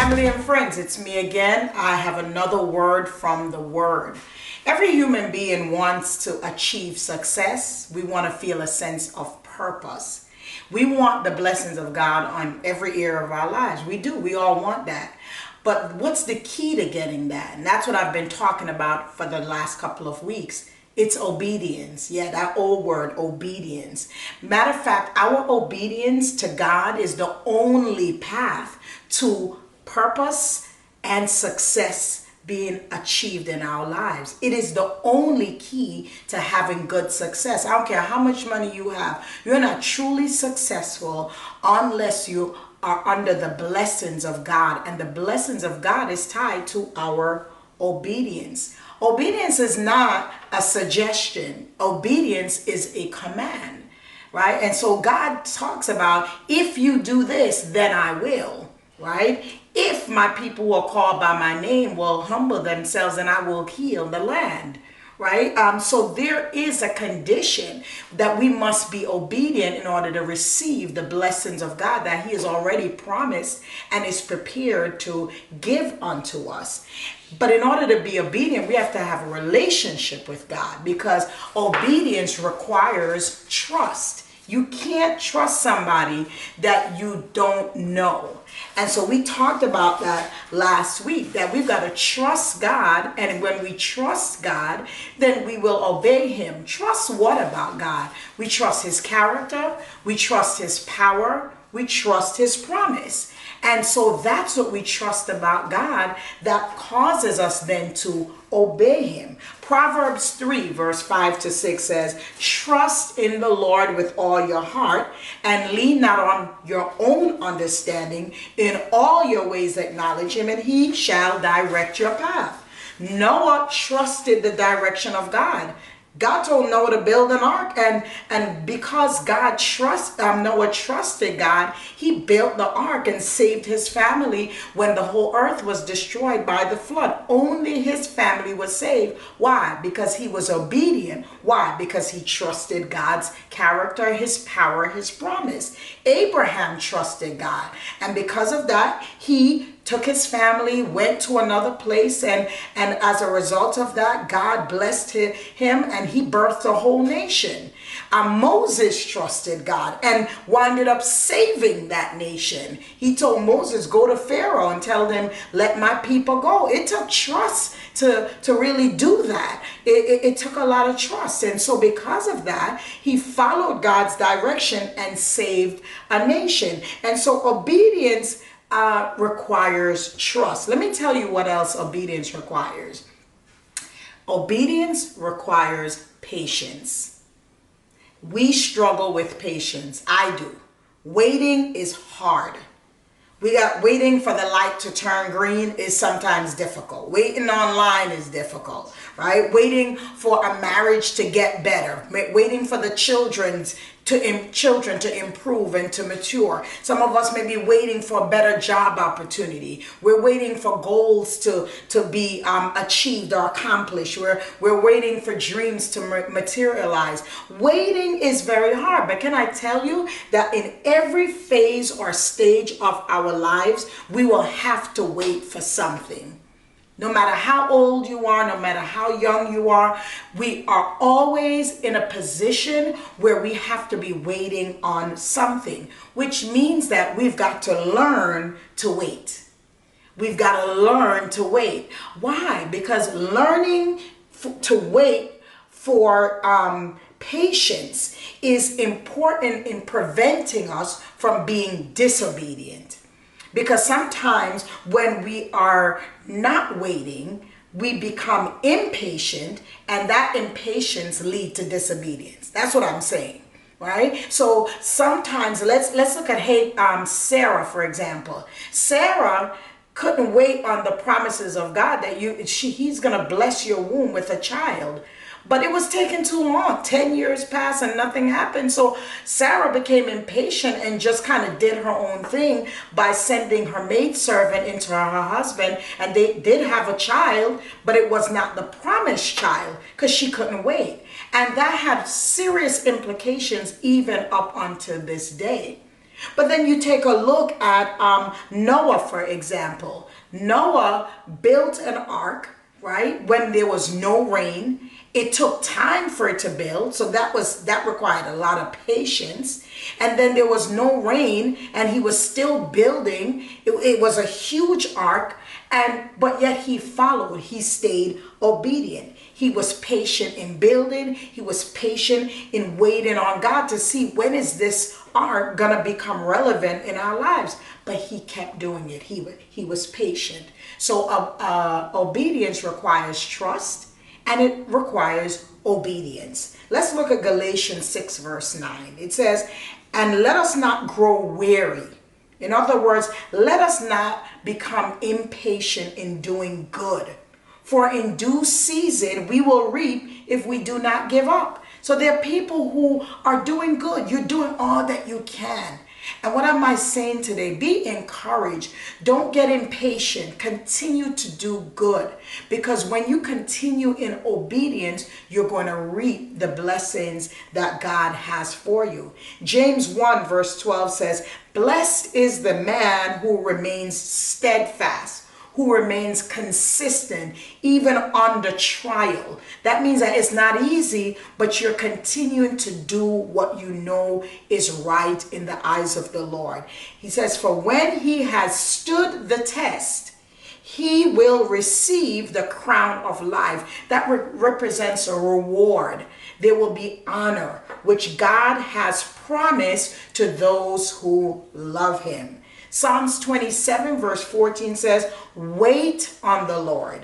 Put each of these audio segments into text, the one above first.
family and friends, it's me again. I have another word from the Word. Every human being wants to achieve success. We want to feel a sense of purpose. We want the blessings of God on every area of our lives. We do. We all want that. But what's the key to getting that? And that's what I've been talking about for the last couple of weeks. It's obedience. Yeah, that old word, obedience. Matter of fact, our obedience to God is the only path to purpose and success being achieved in our lives. It is the only key to having good success. I don't care how much money you have. You're not truly successful unless you are under the blessings of God. And the blessings of God is tied to our obedience. Obedience is not a suggestion. Obedience is a command, right? And so God talks about, if you do this, then I will, right? If my people who are called by my name will humble themselves, and I will heal the land, right? So there is a condition that we must be obedient in order to receive the blessings of God that He has already promised and is prepared to give unto us. But in order to be obedient, we have to have a relationship with God, because obedience requires trust. You can't trust somebody that you don't know. And so we talked about that last week, that we've got to trust God. And when we trust God, then we will obey Him. Trust what about God? We trust His character. We trust His power. We trust His promise. And so that's what we trust about God that causes us then to obey Him. Proverbs 3 verse 5 to 6 says, trust in the Lord with all your heart and lean not on your own understanding. In all your ways acknowledge Him, and He shall direct your path. Noah trusted the direction of God. God told Noah to build an ark, and because Noah trusted God, he built the ark and saved his family when the whole earth was destroyed by the flood. Only his family was saved. Why? Because he was obedient. Why? Because he trusted God's character, His power, His promise. Abraham trusted God, and because of that, he took his family, went to another place, and as a result of that, God blessed him, and he birthed a whole nation. Moses trusted God and winded up saving that nation. He told Moses, go to Pharaoh and tell them, let my people go. It took trust to really do that. It took a lot of trust. And so because of that, he followed God's direction and saved a nation. And so obedience requires trust. Let me tell you what else obedience requires. Obedience requires patience. We struggle with patience. I do. Waiting is hard. Waiting for the light to turn green is sometimes difficult. Waiting online is difficult, right? Waiting for a marriage to get better. Waiting for the children to improve and to mature. Some of us may be waiting for a better job opportunity. We're waiting for goals to be achieved or accomplished. We're waiting for dreams to materialize. Waiting is very hard, but can I tell you that in every phase or stage of our lives, we will have to wait for something. No matter how old you are, no matter how young you are, we are always in a position where we have to be waiting on something, which means that we've got to learn to wait. We've got to learn to wait. Why? Because learning to wait for patience is important in preventing us from being disobedient. Because sometimes when we are not waiting, we become impatient, and that impatience leads to disobedience. That's what I'm saying, right? So sometimes let's look at Sarah, for example. Sarah couldn't wait on the promises of God that He's going to bless your womb with a child. But it was taking too long. 10 years passed and nothing happened. So Sarah became impatient and just kind of did her own thing by sending her maidservant into her husband. And they did have a child, but it was not the promised child because she couldn't wait. And that had serious implications even up until this day. But then you take a look at Noah, for example. Noah built an ark, right? When there was no rain. It took time for it to build, so that required a lot of patience. And then there was no rain, and he was still building. It was a huge ark, but yet he followed. He stayed obedient. He was patient in building. He was patient in waiting on God to see when is this ark gonna become relevant in our lives. But he kept doing it. He was patient. So obedience requires trust, and it requires obedience. Let's look at Galatians 6 verse 9. It says, and let us not grow weary. In other words, let us not become impatient in doing good. For in due season we will reap if we do not give up. So there are people who are doing good. You're doing all that you can. And what am I saying today? Be encouraged. Don't get impatient. Continue to do good. Because when you continue in obedience, you're going to reap the blessings that God has for you. James 1 verse 12 says, blessed is the man who remains steadfast, who remains consistent even under trial. That means that it's not easy, but you're continuing to do what you know is right in the eyes of the Lord. He says, for when he has stood the test, he will receive the crown of life. That represents a reward. There will be honor, which God has promised to those who love him. Psalms 27 verse 14 says, wait on the Lord.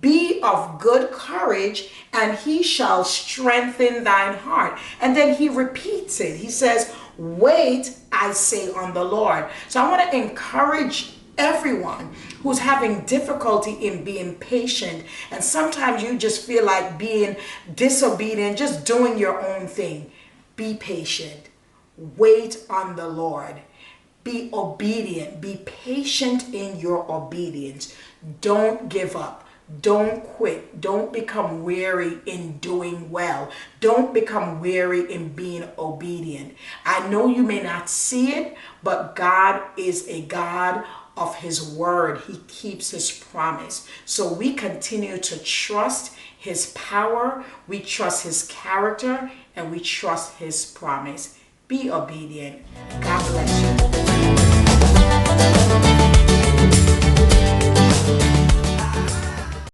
Be of good courage, and he shall strengthen thine heart. And then he repeats it. He says, wait, I say, on the Lord. So I want to encourage everyone who's having difficulty in being patient, and sometimes you just feel like being disobedient, just doing your own thing. Be patient. Wait on the Lord. Be obedient. Be patient in your obedience. Don't give up. Don't quit. Don't become weary in doing well. Don't become weary in being obedient. I know you may not see it, but God is a God of his word. He keeps his promise. So we continue to trust his power. We trust his character, and we trust his promise. Be obedient. God bless you.